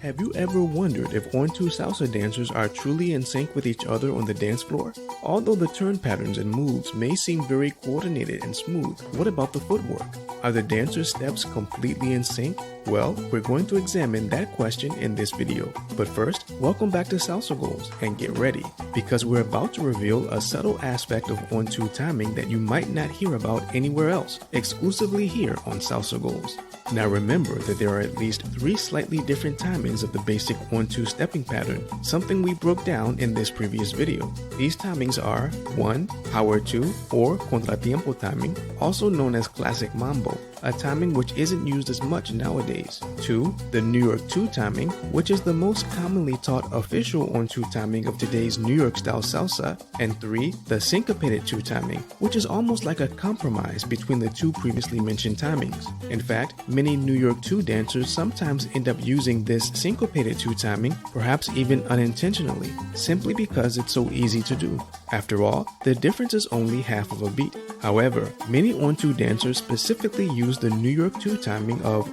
Have you ever wondered if On2 salsa dancers are truly in sync with each other on the dance floor? Although the turn patterns and moves may seem very coordinated and smooth, what about the footwork? Are the dancers' steps completely in sync? Well, we're going to examine that question in this video. But first, welcome back to Salsa Goals and get ready, because we're about to reveal a subtle aspect of On2 timing that you might not hear about anywhere else, exclusively here on Salsa Goals. Now remember that there are at least 3 slightly different timings of the basic On2 stepping pattern, something we broke down in this previous video. These timings are 1. Power 2 or contratiempo timing, also known as classic mambo, a timing which isn't used as much nowadays. 2. The New York 2 timing, which is the most commonly taught official On2 timing of today's New York style salsa. And 3. The syncopated 2 timing, which is almost like a compromise between the 2 previously mentioned timings. In fact, many New York 2 dancers sometimes end up using this syncopated 2 timing, perhaps even unintentionally, simply because it's so easy to do. After all, the difference is only half of a beat. However, many On2 dancers specifically use the New York 2 timing of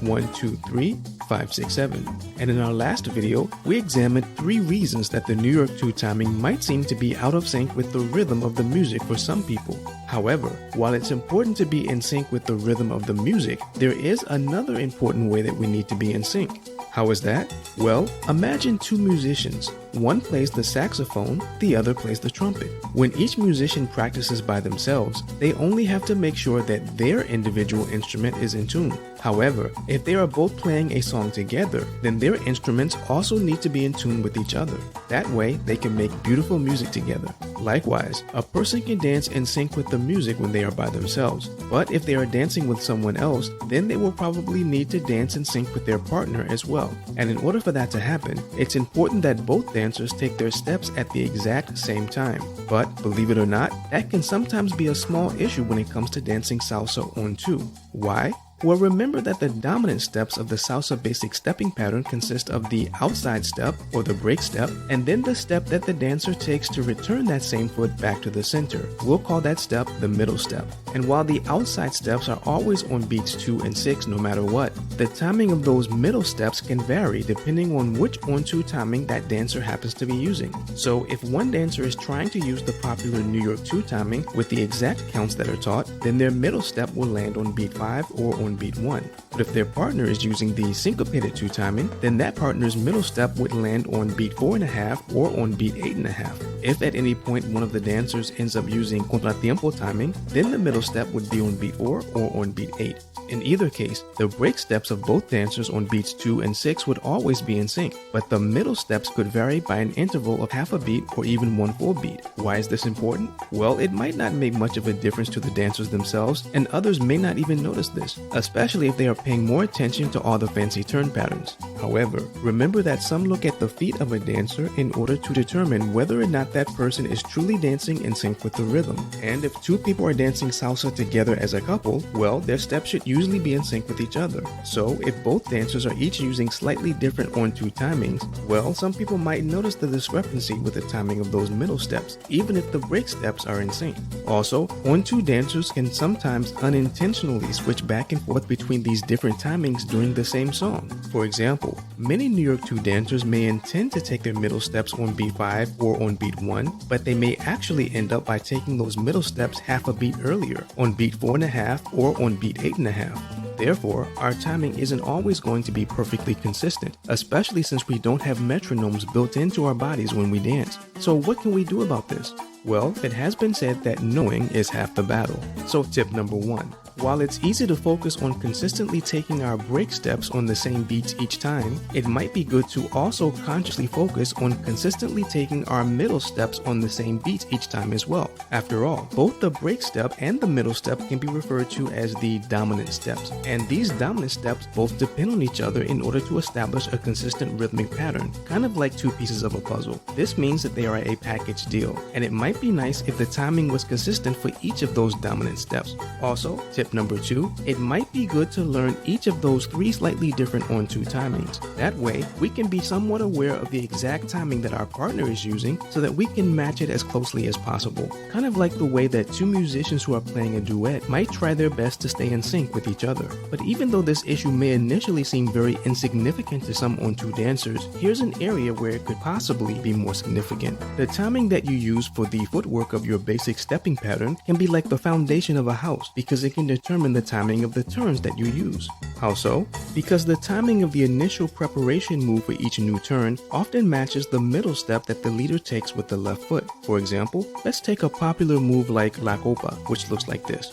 1, 2, 3, 5, 6, 7. And in our last video, we examined 3 reasons that the New York 2 timing might seem to be out of sync with the rhythm of the music for some people. However, while it's important to be in sync with the rhythm of the music, there is another important way that we need to be in sync. How is that? Well, imagine 2 musicians. One plays the saxophone, the other plays the trumpet. When each musician practices by themselves, they only have to make sure that their individual instrument is in tune. However, if they are both playing a song together, then their instruments also need to be in tune with each other. That way, they can make beautiful music together. Likewise, a person can dance in sync with the music when they are by themselves, but if they are dancing with someone else, then they will probably need to dance in sync with their partner as well. And in order for that to happen, it's important that both dancers take their steps at the exact same time. But believe it or not, that can sometimes be a small issue when it comes to dancing salsa On2. Why? Well, remember that the dominant steps of the salsa basic stepping pattern consist of the outside step or the break step, and then the step that the dancer takes to return that same foot back to the center. We'll call that step the middle step. And while the outside steps are always on beats 2 and 6 no matter what, the timing of those middle steps can vary depending on which On2 timing that dancer happens to be using. So if one dancer is trying to use the popular New York 2 timing with the exact counts that are taught, then their middle step will land on beat 5 or on beat 1. But if their partner is using the syncopated 2 timing, then that partner's middle step would land on beat 4.5 or on beat 8.5. If at any point one of the dancers ends up using contratiempo timing, then the middle step would be on beat 4 or on beat 8. In either case, the break steps of both dancers on beats 2 and 6 would always be in sync, but the middle steps could vary by an interval of half a beat or even 1 full beat. Why is this important? Well, it might not make much of a difference to the dancers themselves, and others may not even notice this, especially if they are paying more attention to all the fancy turn patterns. However, remember that some look at the feet of a dancer in order to determine whether or not that person is truly dancing in sync with the rhythm. And if 2 people are dancing salsa together as a couple, well, their steps should usually be in sync with each other. So if both dancers are each using slightly different On2 timings, well, some people might notice the discrepancy with the timing of those middle steps, even if the break steps are in sync. Also, On2 dancers can sometimes unintentionally switch back and forth between these different timings during the same song. For example, many New York 2 dancers may intend to take their middle steps on beat 5 or on beat 1, but they may actually end up by taking those middle steps half a beat earlier, on beat 4.5 or on beat 8.5. Therefore, our timing isn't always going to be perfectly consistent, especially since we don't have metronomes built into our bodies when we dance. So what can we do about this? Well, it has been said that knowing is half the battle. So tip number 1. While it's easy to focus on consistently taking our break steps on the same beats each time, it might be good to also consciously focus on consistently taking our middle steps on the same beats each time as well. After all, both the break step and the middle step can be referred to as the dominant steps, and these dominant steps both depend on each other in order to establish a consistent rhythmic pattern, kind of like 2 pieces of a puzzle. This means that they are a package deal, and it might might be nice if the timing was consistent for each of those dominant steps. Also, tip number 2, it might be good to learn each of those 3 slightly different on-2 timings. That way, we can be somewhat aware of the exact timing that our partner is using so that we can match it as closely as possible. Kind of like the way that 2 musicians who are playing a duet might try their best to stay in sync with each other. But even though this issue may initially seem very insignificant to some on-2 dancers, here's an area where it could possibly be more significant. The timing that you use for the footwork of your basic stepping pattern can be like the foundation of a house because it can determine the timing of the turns that you use. How so? Because the timing of the initial preparation move for each new turn often matches the middle step that the leader takes with the left foot. For example, let's take a popular move like La Copa, which looks like this.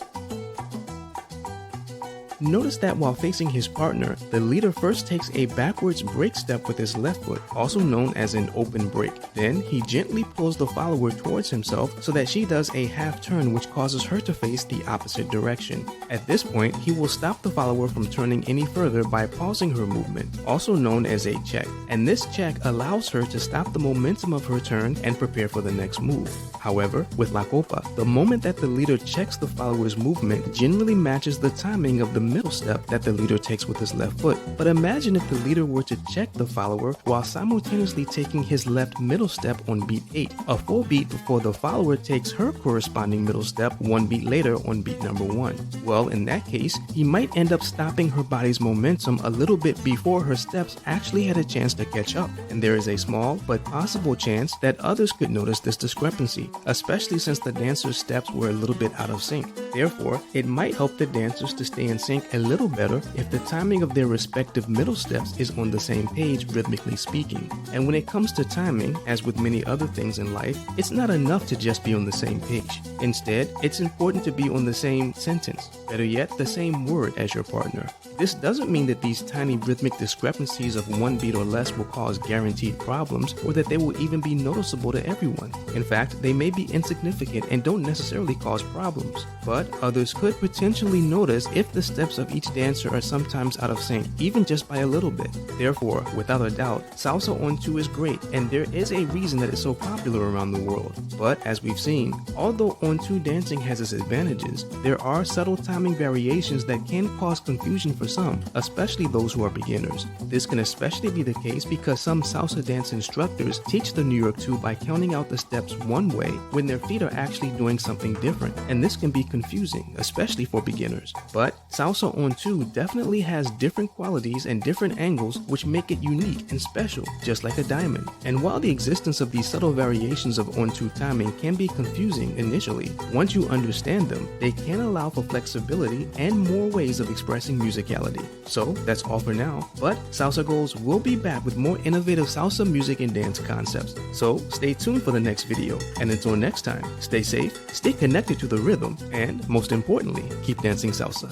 Notice that while facing his partner, the leader first takes a backwards break step with his left foot, also known as an open break. Then he gently pulls the follower towards himself so that she does a half turn, which causes her to face the opposite direction. At this point, he will stop the follower from turning any further by pausing her movement, also known as a check. And this check allows her to stop the momentum of her turn and prepare for the next move. However, with La Copa, the moment that the leader checks the follower's movement generally matches the timing of the middle step that the leader takes with his left foot. But imagine if the leader were to check the follower while simultaneously taking his left middle step on beat 8, a full beat before the follower takes her corresponding middle step 1 beat later on beat number 1. Well, in that case, he might end up stopping her body's momentum a little bit before her steps actually had a chance to catch up. And there is a small but possible chance that others could notice this discrepancy, especially since the dancer's steps were a little bit out of sync. Therefore, it might help the dancers to stay in sync a little better if the timing of their respective middle steps is on the same page, rhythmically speaking. And when it comes to timing, as with many other things in life, it's not enough to just be on the same page. Instead, it's important to be on the same sentence, better yet, the same word as your partner. This doesn't mean that these tiny rhythmic discrepancies of 1 beat or less will cause guaranteed problems, or that they will even be noticeable to everyone. In fact, they may be insignificant and don't necessarily cause problems, but others could potentially notice if the steps of each dancer are sometimes out of sync, even just by a little bit. Therefore, without a doubt, salsa on 2 is great, and there is a reason that it's so popular around the world. But as we've seen, although on 2 dancing has its advantages, there are subtle timing variations that can cause confusion for some, especially those who are beginners. This can especially be the case because some salsa dance instructors teach the New York 2 by counting out the steps one way when their feet are actually doing something different, and this can be confusing, especially for beginners. But salsa on 2 definitely has different qualities and different angles which make it unique and special, just like a diamond. And while the existence of these subtle variations of on 2 timing can be confusing initially, once you understand them, they can allow for flexibility and more ways of expressing musicality. So that's all for now, but Salsa Goals will be back with more innovative salsa music and dance concepts. So stay tuned for the next video, and until next time, stay safe, stay connected to the rhythm, and most importantly, keep dancing salsa.